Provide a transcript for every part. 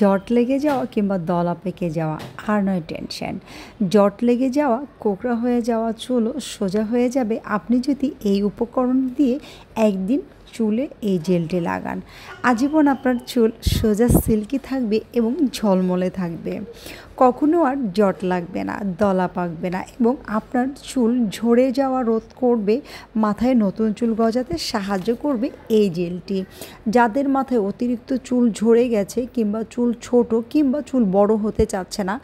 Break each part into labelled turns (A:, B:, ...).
A: জট লেগে যাওয়া কিংবা দলা পেকে যাওয়া আর নয় টেনশন। জট লেগে যাওয়া, কোঁকড়া হয়ে যাওয়া চুলও সোজা হয়ে যাবে আপনি যদি এই উপকরণ দিয়ে একদিন চুলে এই জেলটি লাগান। আজীবন আপনার চুল সোজা সিল্কি থাকবে এবং ঝলমলে থাকবে। কখনো আর জট লাগবে না, দলা পাকবে না এবং আপনার চুল ঝরে যাওয়া রোধ করবে, মাথায় নতুন চুল গজাতে সাহায্য করবে এই জেলটি। যাদের মাথায় অতিরিক্ত চুল ঝরে গেছে কিংবা চুল ছোট কিংবা চুল বড় হতে চাচ্ছে না,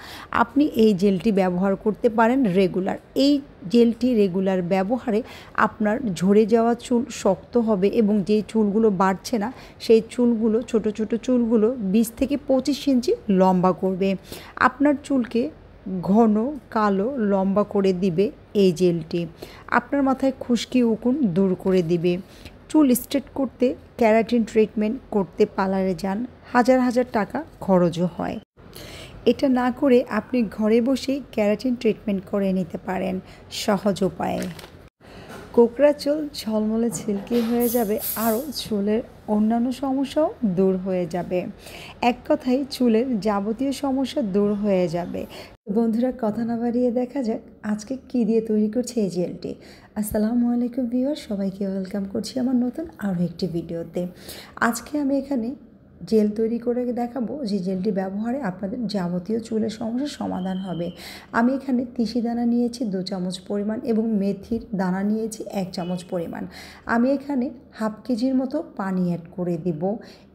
A: আপনি এই জেলটি ব্যবহার করতে পারেন রেগুলার। এই জেলটি রেগুলার ব্যবহারে আপনার ঝরে যাওয়া চুল শক্ত হবে এবং যেই চুলগুলো বাড়ছে না সেই চুলগুলো, ছোট ছোট চুলগুলো 20 থেকে 25 ইঞ্চি লম্বা করবে। আপনার চুলকে ঘন, কালো, লম্বা করে দিবে এই জেলটি। আপনার মাথায় খুশকি, উকুন দূর করে দিবে। চুল স্ট্রেট করতে ক্যারাটিন ট্রিটমেন্ট করতে পার্লারে যান, হাজার হাজার টাকা খরচও হয়। এটা না করে আপনি ঘরে বসেই ক্যারাটিন ট্রিটমেন্ট করে নিতে পারেন সহজ উপায়ে। কোঁকড়া চুল ঝলমলে সিল্কি হয়ে যাবে, আরও চুলের অন্যান্য সমস্যাও দূর হয়ে যাবে। এক কথায় চুলের যাবতীয় সমস্যা দূর হয়ে যাবে। বন্ধুরা, কথা না বাড়িয়ে দেখা যাক আজকে কী দিয়ে তৈরি করছে এই জেলটি। আসসালামু আলাইকুম ভিউয়ার, সবাইকে ওয়েলকাম করছি আমার নতুন আরও একটি ভিডিওতে। আজকে আমি এখানে জেল তৈরি করে দেখাবো যে জেলটি ব্যবহারে আপনাদের যাবতীয় চুলের সমস্যার সমাধান হবে। আমি এখানে তিসি দানা নিয়েছি 2 চামচ পরিমাণ এবং মেথির দানা নিয়েছি 1 চামচ পরিমাণ। আমি এখানে হাফ কেজির মতো পানি অ্যাড করে দিব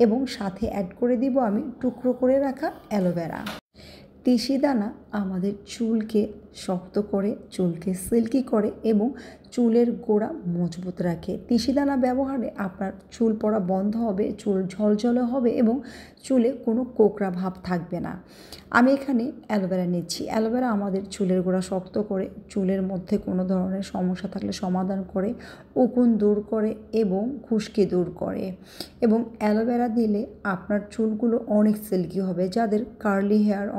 A: এবং সাথে অ্যাড করে দিব আমি টুকরো করে রাখা অ্যালোভেরা। তিসি দানা আমাদের চুলকে শক্ত করে, চুলকে সিল্কি করে এবং চুলের গোড়া মজবুত রাখে। তিসি দানা ব্যবহারে আপনার চুল পড়া বন্ধ হবে, চুল ঝলঝলে হবে এবং চুলে কোনো কোঁকড়া ভাব থাকবে না। আমি এখানে অ্যালোভেরা নিচ্ছি। অ্যালোভেরা আমাদের চুলের গোড়া শক্ত করে, চুলের মধ্যে কোনো ধরনের সমস্যা থাকলে সমাধান করে, উকুন দূর করে এবং খুশকি দূর করে। এবং অ্যালোভেরা দিলে আপনার চুলগুলো অনেক সিল্কি হবে। যাদের কার্লি হেয়ার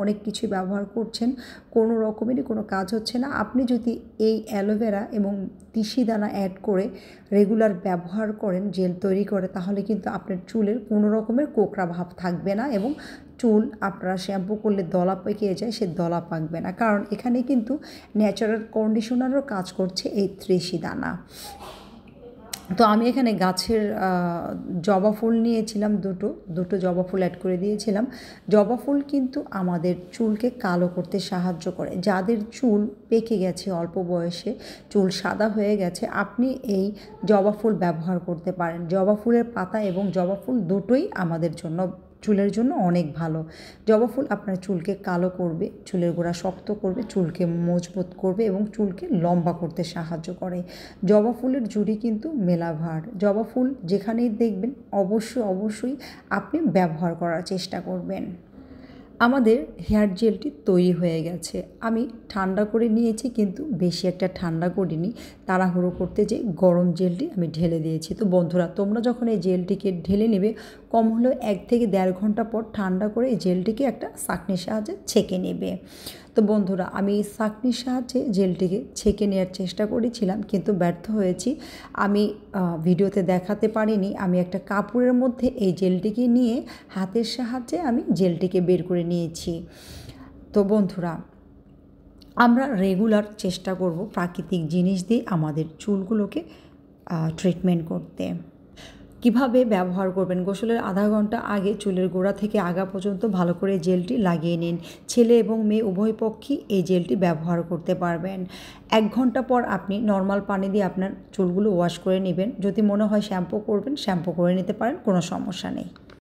A: অনেক কিছু ব্যবহার করছেন, কোনো রকমেরই কোনো কাজ হচ্ছে না, আপনি যদি এই অ্যালোভেরা এবং তিসি দানা অ্যাড করে রেগুলার ব্যবহার করেন, জেল তৈরি করে, তাহলে কিন্তু আপনার চুলের কোনো রকমের কোঁকড়া ভাব থাকবে না এবং চুল আপনারা শ্যাম্পু করলে দলা পেকে যায়, সে দলা পাকবে না। কারণ এখানে কিন্তু ন্যাচারাল কন্ডিশনারও কাজ করছে এই তিসি দানা। তো আমি এখানে গাছের জবা ফুল নিয়েছিলাম, দুটো জবা ফুল অ্যাড করে দিয়েছিলাম। জবা ফুল কিন্তু আমাদের চুলকে কালো করতে সাহায্য করে। যাদের চুল পেকে গেছে, অল্প বয়সে চুল সাদা হয়ে গেছে, আপনি এই জবা ফুল ব্যবহার করতে পারেন। জবা ফুলের পাতা এবং জবা ফুল দুটোই আমাদের জন্য, চুলের জন্য অনেক ভালো। জবা ফুল আপনার চুলকে কালো করবে, চুলের গোড়া শক্ত করবে, চুলকে মজবুত করবে এবং চুলকে লম্বা করতে সাহায্য করে। জবা ফুলের জুড়ি কিন্তু মেলাভার। জবা ফুল যেখানেই দেখবেন অবশ্যই আপনি ব্যবহার করার চেষ্টা করবেন। আমাদের হেয়ার জেলটি তৈরি হয়ে গেছে। আমি ঠান্ডা করে নিয়েছি, কিন্তু বেশি একটা ঠান্ডা করিনি, তাড়াহুড়ো করতে যে গরম জেলটি আমি ঢেলে দিয়েছি। তো বন্ধুরা, তোমরা যখন এই জেলটিকে ঢেলে নেবে, কম হলেও 1 থেকে 1.5 ঘন্টা পর ঠান্ডা করে এই জেলটিকে একটা ছাঁকনির সাহায্যে ছেঁকে নেবে। তো বন্ধুরা, আমি এই ছাঁকনির সাহায্যে জেলটিকে ছেঁকে নেওয়ার চেষ্টা করেছিলাম, কিন্তু ব্যর্থ হয়েছি। আমি ভিডিওতে দেখাতে পারিনি। আমি একটা কাপড়ের মধ্যে এই জেলটিকে নিয়ে হাতের সাহায্যে আমি জেলটিকে বের করে নিয়েছি। তো বন্ধুরা, আমরা রেগুলার চেষ্টা করব প্রাকৃতিক জিনিস দিয়ে আমাদের চুলগুলোকে ট্রিটমেন্ট করতে। কিভাবে ব্যবহার করবেন? গোসলের আধা ঘন্টা আগে চুলের গোড়া থেকে আগা পর্যন্ত ভালো করে জেলটি লাগিয়ে নিন। ছেলে এবং মেয়ে উভয় পক্ষই এই জেলটি ব্যবহার করতে পারবেন। 1 ঘন্টা পর আপনি নর্মাল পানি দিয়ে আপনার চুলগুলো ওয়াশ করে নেবেন। যদি মনে হয় শ্যাম্পু করবেন, শ্যাম্পু করে নিতে পারেন, কোনো সমস্যা নেই।